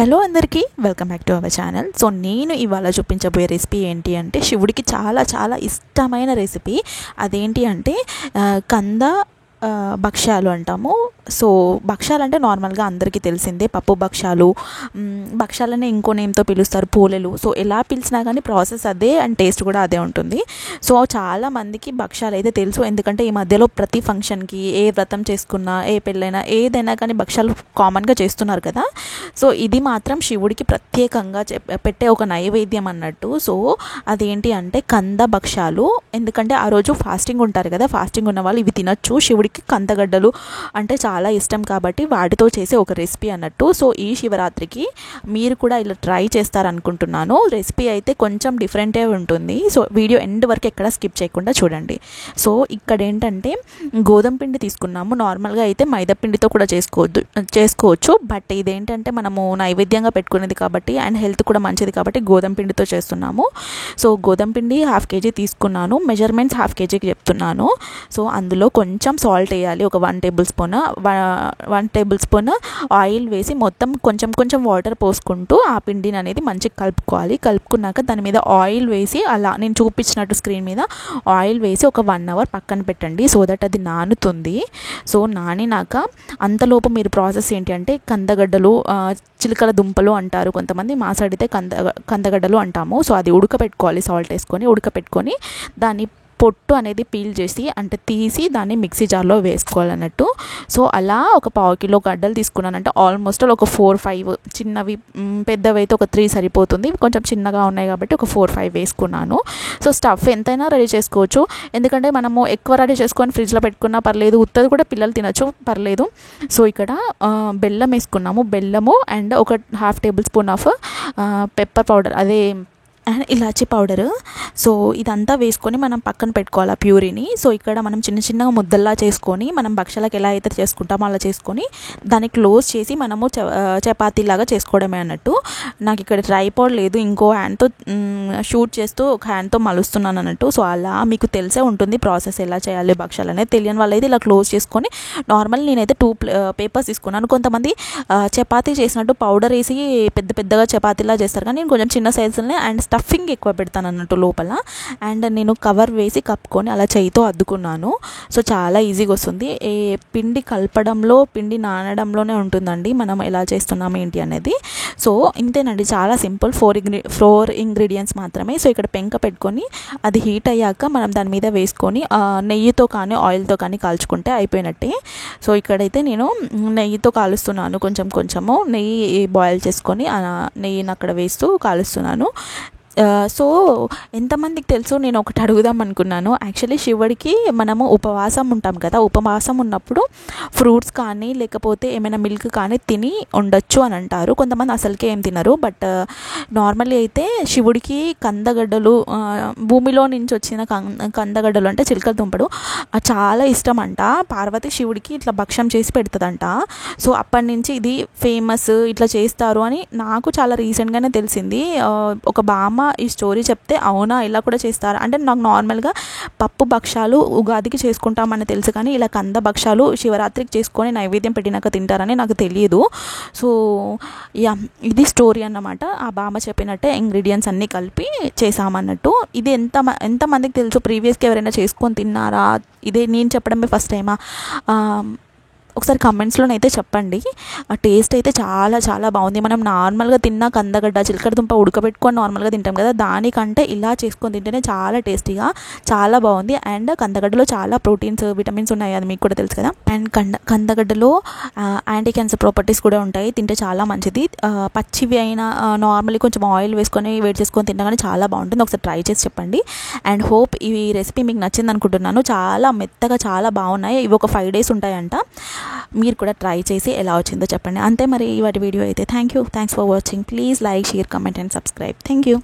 Hello అందరికీ welcome back to our channel. So నేను ఇవాళ చూపించబోయే రెసిపీ ఏంటి అంటే శివుడికి చాలా చాలా ఇష్టమైన రెసిపీ. అదేంటి అంటే కంద భక్ష్యాలు అంటాము. సో భక్ష్యాలు అంటే నార్మల్గా అందరికీ తెలిసిందే, పప్పు భక్ష్యాలు, భక్ష్యాలని ఇంకో నేమ్తో పిలుస్తారు, పూలెలు. సో ఎలా పిలిచినా కానీ ప్రాసెస్ అదే అండ్ టేస్ట్ కూడా అదే ఉంటుంది. సో చాలా మందికి భక్ష్యాలు అయితే తెలుసు, ఎందుకంటే ఈ మధ్యలో ప్రతి ఫంక్షన్కి, ఏ వ్రతం చేసుకున్నా, ఏ పెళ్ళైనా, ఏదైనా కానీ భక్ష్యాలు కామన్గా చేస్తున్నారు కదా. సో ఇది మాత్రం శివుడికి ప్రత్యేకంగా పెట్టే ఒక నైవేద్యం అన్నట్టు. సో అదేంటి అంటే కంద భక్ష్యాలు. ఎందుకంటే ఆ రోజు ఫాస్టింగ్ ఉంటారు కదా, ఫాస్టింగ్ ఉన్న వాళ్ళు ఇవి తినొచ్చు. శివుడికి కందగడ్డలు అంటే చాలా ఇష్టం కాబట్టి వాటితో చేసే ఒక రెసిపీ అన్నట్టు. సో ఈ శివరాత్రికి మీరు కూడా ఇలా ట్రై చేస్తారనుకుంటున్నాను. రెసిపీ అయితే కొంచెం డిఫరెంటే ఉంటుంది. సో వీడియో ఎండ్ వరకు ఎక్కడ స్కిప్ చేయకుండా చూడండి. సో ఇక్కడ ఏంటంటే గోధుమ పిండి తీసుకున్నాము. నార్మల్గా అయితే మైదా పిండితో కూడా చేసుకోవచ్చు, బట్ ఇదేంటంటే మనము నైవేద్యంగా పెట్టుకునేది కాబట్టి అండ్ హెల్త్ కూడా మంచిది కాబట్టి గోధుమ పిండితో చేస్తున్నాము. సో గోధుమ పిండి 1/2 kg తీసుకున్నాను. మెజర్మెంట్స్ 1/2 kgకి చెప్తున్నాను. సో అందులో కొంచెం సాల్ట్ వేయాలి, ఒక 1 టేబుల్ స్పూన్ ఆయిల్ వేసి మొత్తం కొంచెం కొంచెం వాటర్ పోసుకుంటూ ఆ పిండిని అనేది మంచిగా కలుపుకోవాలి. కలుపుకున్నాక దాని మీద ఆయిల్ వేసి, అలా నేను చూపించినట్టు స్క్రీన్ మీద ఆయిల్ వేసి ఒక 1 hour పక్కన పెట్టండి, సో దట్ అది నానుతుంది. సో నానినాక అంతలోపు మీరు ప్రాసెస్ ఏంటి అంటే కందగడ్డలు, చిలకల దుంపలు అంటారు కొంతమంది, మా సైడ్ అయితే కందగడ్డలు అంటాము. సో అది ఉడకపెట్టుకోవాలి, సాల్ట్ వేసుకొని ఉడకపెట్టుకొని దాన్ని పొట్టు అనేది పీల్ చేసి అంటే తీసి దాన్ని మిక్సీ జార్లో వేసుకోవాలన్నట్టు. సో అలా ఒక 1/4 kg గడ్డలు తీసుకున్నానంటే ఆల్మోస్ట్ ఒక 4-5 చిన్నవి, పెద్దవి అయితే ఒక 3 సరిపోతుంది. కొంచెం చిన్నగా ఉన్నాయి కాబట్టి ఒక 4-5 వేసుకున్నాను. సో స్టఫ్ ఎంతైనా రెడీ చేసుకోవచ్చు, ఎందుకంటే మనము ఎక్కువ రెడీ చేసుకొని ఫ్రిడ్జ్లో పెట్టుకున్నా పర్లేదు, ఉత్తది కూడా పిల్లలు తినచ్చు, పర్లేదు. సో ఇక్కడ బెల్లం వేసుకున్నాము, బెల్లము అండ్ ఒక 1/2 table spoon of pepper powder, అదే అండ్ ఇలాచీ పౌడరు. సో ఇదంతా వేసుకొని మనం పక్కన పెట్టుకోవాలి ఆ ప్యూరీని. సో ఇక్కడ మనం చిన్న చిన్నగా ముద్దల్లా చేసుకొని, మనం భక్షాలకు ఎలా అయితే చేసుకుంటామో అలా చేసుకొని దాన్ని క్లోజ్ చేసి మనము చపాతీలాగా చేసుకోవడమే అన్నట్టు. నాకు ఇక్కడ ట్రైపాడ్ లేదు, ఇంకో హ్యాండ్తో షూట్ చేస్తూ ఒక హ్యాండ్తో మలుస్తున్నాను అన్నట్టు. సో అలా మీకు తెలిసే ఉంటుంది ప్రాసెస్ ఎలా చేయాలి భక్షాలు అనేది. తెలియని వాళ్ళైతే ఇలా క్లోజ్ చేసుకొని, నార్మల్ నేనైతే 2 పేపర్స్ తీసుకున్నాను. కొంతమంది చపాతీ చేసినట్టు పౌడర్ వేసి పెద్ద పెద్దగా చపాతీలా చేస్తారు, కానీ నేను కొంచెం చిన్న సైజులోనే అండ్ స్టఫింగ్ ఎక్కువ పెడతాను అన్నట్టు లోపల. అండ్ నేను కవర్ వేసి కప్పుకొని అలా చేయితో అద్దుకున్నాను. సో చాలా ఈజీగా వస్తుంది. ఏ పిండి కలపడంలో, పిండి నానడంలోనే ఉంటుందండి మనం ఎలా చేస్తున్నాము ఏంటి అనేది. సో ఇంతేనండి, చాలా సింపుల్. 4 ఇంగ్రీడియంట్స్ మాత్రమే. సో ఇక్కడ పెంక పెట్టుకొని అది హీట్ అయ్యాక మనం దాని మీద వేసుకొని నెయ్యితో కానీ ఆయిల్తో కానీ కాల్చుకుంటే అయిపోయినట్టే. సో ఇక్కడైతే నేను నెయ్యితో కాలుస్తున్నాను, కొంచెము నెయ్యి బాయిల్ చేసుకొని నెయ్యిని అక్కడ వేస్తూ కాలుస్తున్నాను. సో ఎంతమందికి తెలుసు, నేను ఒకటి అడుగుదాం అనుకున్నాను. యాక్చువల్లీ శివుడికి మనము ఉపవాసం ఉంటాం కదా, ఉపవాసం ఉన్నప్పుడు ఫ్రూట్స్ కానీ లేకపోతే ఏమైనా మిల్క్ కానీ తిని ఉండొచ్చు అని అంటారు. కొంతమంది అసలుకే ఏం తినరు. బట్ నార్మల్లీ అయితే శివుడికి కందగడ్డలు, భూమిలో నుంచి వచ్చిన కందగడ్డలు అంటే చిలకల దుంపడు చాలా ఇష్టం అంట. పార్వతి శివుడికి ఇట్లా భక్ష్యం చేసి పెడుతుందంట. సో అప్పటి నుంచి ఇది ఫేమస్, ఇట్లా చేస్తారు అని నాకు చాలా రీసెంట్గానే తెలిసింది. ఒక బామ్మ ఈ స్టోరీ చెప్తే అవునా ఇలా కూడా చేస్తారా అంటే, నాకు నార్మల్గా పప్పు భక్షాలు ఉగాదికి చేసుకుంటామని తెలుసు, కానీ ఇలా కంద భక్షాలు శివరాత్రికి చేసుకొని నైవేద్యం పెట్టినాక తింటారని నాకు తెలియదు. సో ఇది స్టోరీ అన్నమాట. ఆ బామ్మ చెప్పినట్టే ఇంగ్రీడియంట్స్ అన్నీ కలిపి చేసామన్నట్టు. ఇది ఎంతమందికి తెలుసు, ప్రీవియస్గా ఎవరైనా చేసుకొని తిన్నారా, ఇదే నేను చెప్పడమే ఫస్ట్ టైమా, ఒకసారి కమెంట్స్లోనైతే చెప్పండి. ఆ టేస్ట్ అయితే చాలా చాలా బాగుంది. మనం నార్మల్గా తిన్న కందగడ్డ, చిలకడ దుంప ఉడకబెట్టుకొని నార్మల్గా తింటాం కదా, దానికంటే ఇలా చేసుకొని తింటేనే చాలా టేస్టీగా చాలా బాగుంది. అండ్ కందగడ్డలో చాలా ప్రోటీన్స్, విటమిన్స్ ఉన్నాయి, అది మీకు కూడా తెలుసు కదా. అండ్ కందగడ్డలో యాంటీ క్యాన్సర్ ప్రాపర్టీస్ కూడా ఉంటాయి, తింటే చాలా మంచిది. పచ్చివి అయినా నార్మల్లీ కొంచెం ఆయిల్ వేసుకొని వేడి చేసుకొని తిన్నా కానీ చాలా బాగుంటుంది. ఒకసారి ట్రై చేసి చెప్పండి. అండ్ హోప్ ఈ రెసిపీ మీకు నచ్చింది అనుకుంటున్నాను. చాలా మెత్తగా చాలా బాగున్నాయి. ఇవి ఒక 5 days ఉంటాయంట. మీరు కూడా ట్రై చేసి ఎలా వచ్చిందో చెప్పండి. అంతే మరి ఇవాటి వీడియో అయితే. Thanks for watching. Please like, share, comment and subscribe. Thank you.